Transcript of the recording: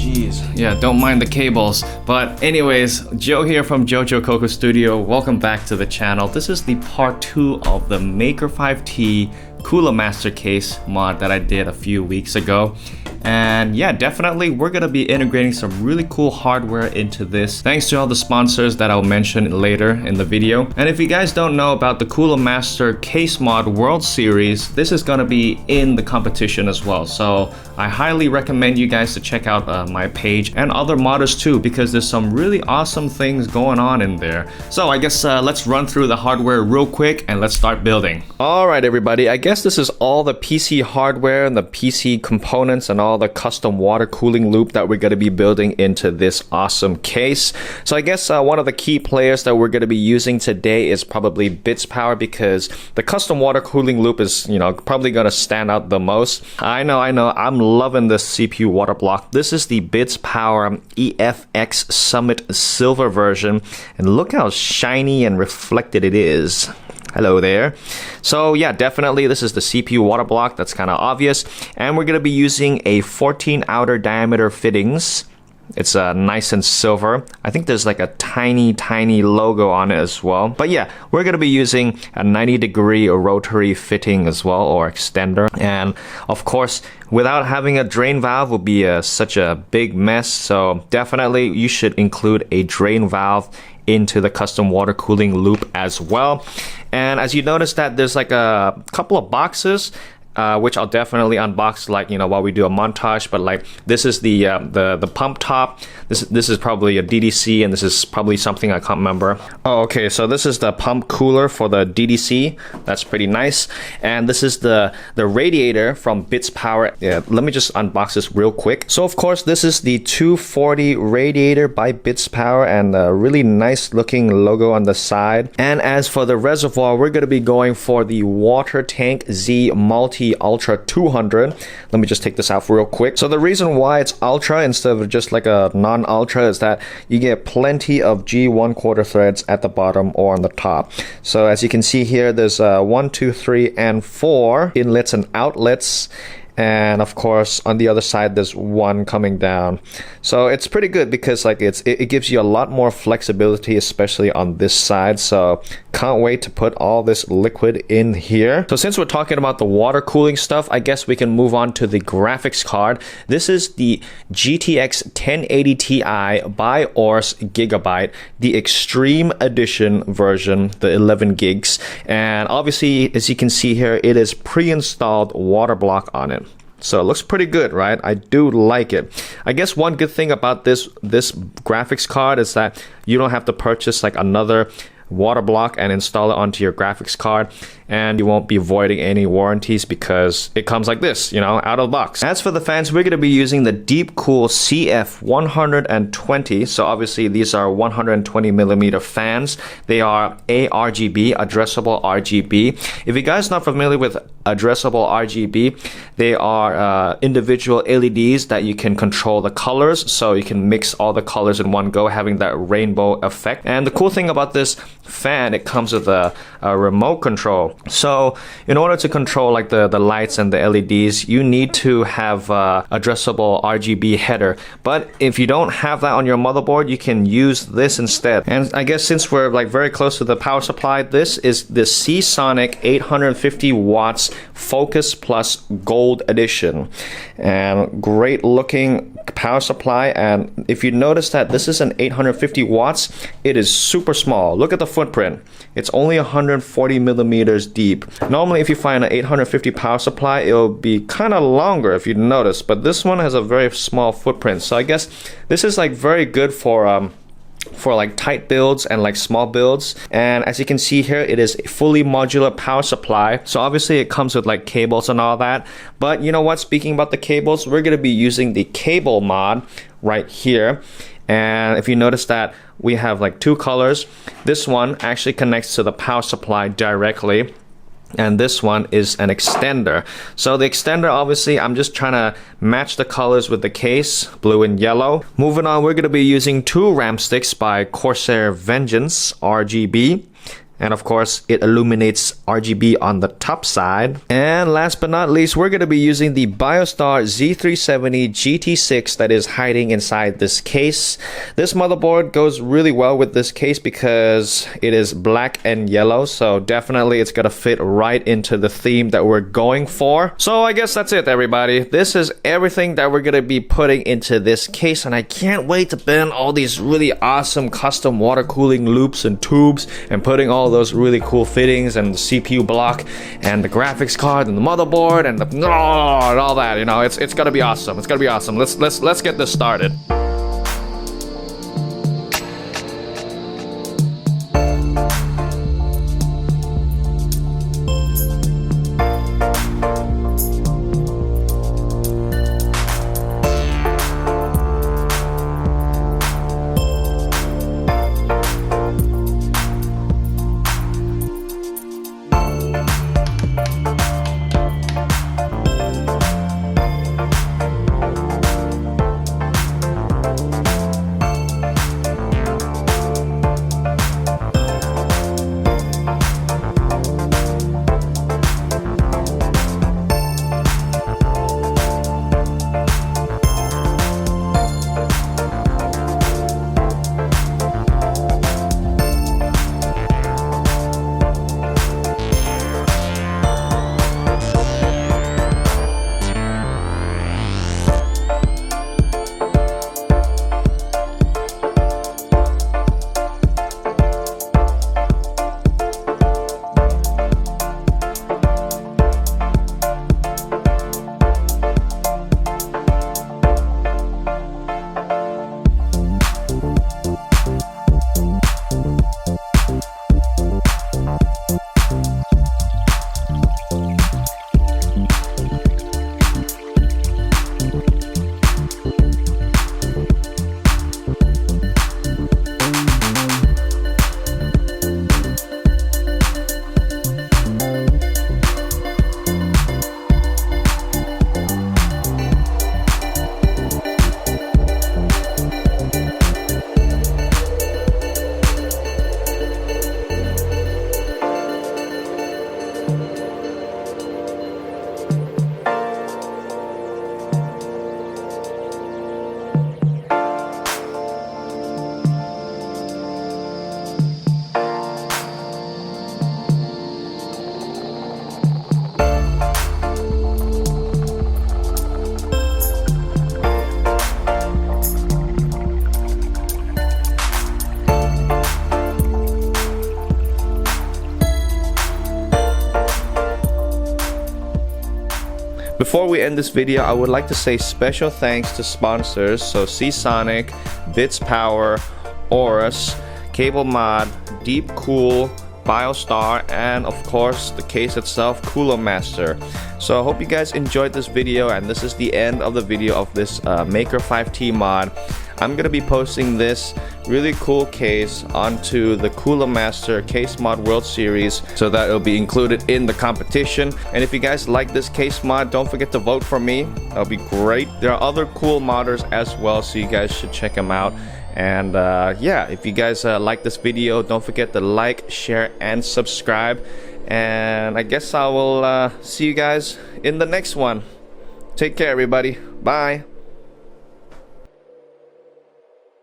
Jeez, yeah, don't mind the cables. But anyways, Joe here from jojococo Studio. Welcome back to the channel. This is the part 2 of the Maker 5T Cooler Master case mod that I did a few weeks ago. And yeah, definitely we're gonna be integrating some really cool hardware into this, thanks to all the sponsors that I'll mention later in the video. And if you guys don't know about the Cooler Master Case Mod World Series, this is gonna be in the competition as well. So I highly recommend you guys to check out my page and other modders too, because there's some really awesome things going on in there. So I guess let's run through the hardware real quick and let's start building. All right, everybody, I guess this is all the PC hardware and the PC components and all the custom water cooling loop that we're going to be building into this awesome case. So I guess one of the key players that we're going to be using today is probably Bits Power, because the custom water cooling loop is, you know, probably going to stand out the most. I know, I'm loving this CPU water block. This is the Bits Power EFX Summit Silver version, and look how shiny and reflected it is. Hello there. So yeah, definitely this is the CPU water block. That's kind of obvious. And we're going to be using a 14 outer diameter fittings. It's nice and silver. I think there's like a tiny logo on it as well. But yeah, we're going to be using a 90-degree rotary fitting as well, or extender. And of course, without having a drain valve would be such a big mess. So definitely you should include a drain valve into the custom water cooling loop as well. And as you notice that there's like a couple of boxes, which I'll definitely unbox, like, you know, while we do a montage. But like, this is the pump top. This is probably a DDC, and this is probably something I can't remember. Oh, okay, so this is the pump cooler for the DDC. That's pretty nice. And this is the radiator from Bits Power. Yeah, let me just unbox this real quick. So of course, this is the 240 radiator by Bits Power, and a really nice looking logo on the side. And as for the reservoir, we're going to be going for the Water Tank Z Multi Ultra 200. Let me just take this out real quick. So the reason why it's Ultra instead of just like a non-Ultra is that you get plenty of G1/4 threads at the bottom or on the top. So as you can see here, there's 1, 2, 3, and 4 inlets and outlets. And of course, on the other side, there's one coming down. So it's pretty good because like it gives you a lot more flexibility, especially on this side. So can't wait to put all this liquid in here. So since we're talking about the water cooling stuff, I guess we can move on to the graphics card. This is the GTX 1080 Ti by Ors Gigabyte, the Extreme Edition version, the 11 gigs. And obviously, as you can see here, it is pre-installed water block on it. So it looks pretty good, right? I do like it. I guess one good thing about this graphics card is that you don't have to purchase like another water block and install it onto your graphics card, and you won't be voiding any warranties because it comes like this, you know, out of the box. As for the fans, we're going to be using the Deepcool CF120. So obviously these are 120 millimeter fans. They are ARGB, addressable RGB. If you guys are not familiar with addressable RGB, they are individual LEDs that you can control the colors, so you can mix all the colors in one go, having that rainbow effect. And the cool thing about this fan, it comes with a remote control. So in order to control like the lights and the LEDs, you need to have addressable RGB header. But if you don't have that on your motherboard, you can use this instead. And I guess since we're like very close to the power supply, this is the Seasonic 850 watts Focus Plus Gold Edition. And great looking power supply. And if you notice that this is an 850 watts, it is super small. Look at the footprint. It's only 140 millimeters deep. Normally, if you find an 850 power supply, it'll be kind of longer if you notice, but this one has a very small footprint. So I guess this is like very good for like tight builds and like small builds. And as you can see here, it is a fully modular power supply. So obviously it comes with like cables and all that. But you know what? Speaking about the cables, we're going to be using the cable mod right here. And if you notice that we have like two colors, this one actually connects to the power supply directly, and this one is an extender. So the extender, obviously, I'm just trying to match the colors with the case, blue and yellow. Moving on, we're going to be using two RAM sticks by Corsair Vengeance RGB. And of course, it illuminates RGB on the top side. And last but not least, we're going to be using the BioStar Z370 GT6 that is hiding inside this case. This motherboard goes really well with this case because it is black and yellow. So definitely it's going to fit right into the theme that we're going for. So I guess that's it, everybody. This is everything that we're going to be putting into this case. And I can't wait to bend all these really awesome custom water cooling loops and tubes and putting all those really cool fittings and the CPU block and the graphics card and the motherboard and and all that. You know, it's gonna be awesome. It's gonna be awesome. Let's get this started. Before we end this video, I would like to say special thanks to sponsors, so Seasonic, Bits Power, Aorus, Cable Mod, Deep Cool, BioStar, and of course the case itself, Cooler Master. So I hope you guys enjoyed this video, and this is the end of the video of this Maker 5T mod. I'm gonna be posting this really cool case onto the Cooler Master Case Mod World Series so that it'll be included in the competition. And if you guys like this case mod, don't forget to vote for me. That'll be great. There are other cool modders as well, so you guys should check them out. And yeah, if you guys like this video, don't forget to like, share, and subscribe. And I guess I will see you guys in the next one. Take care, everybody. Bye.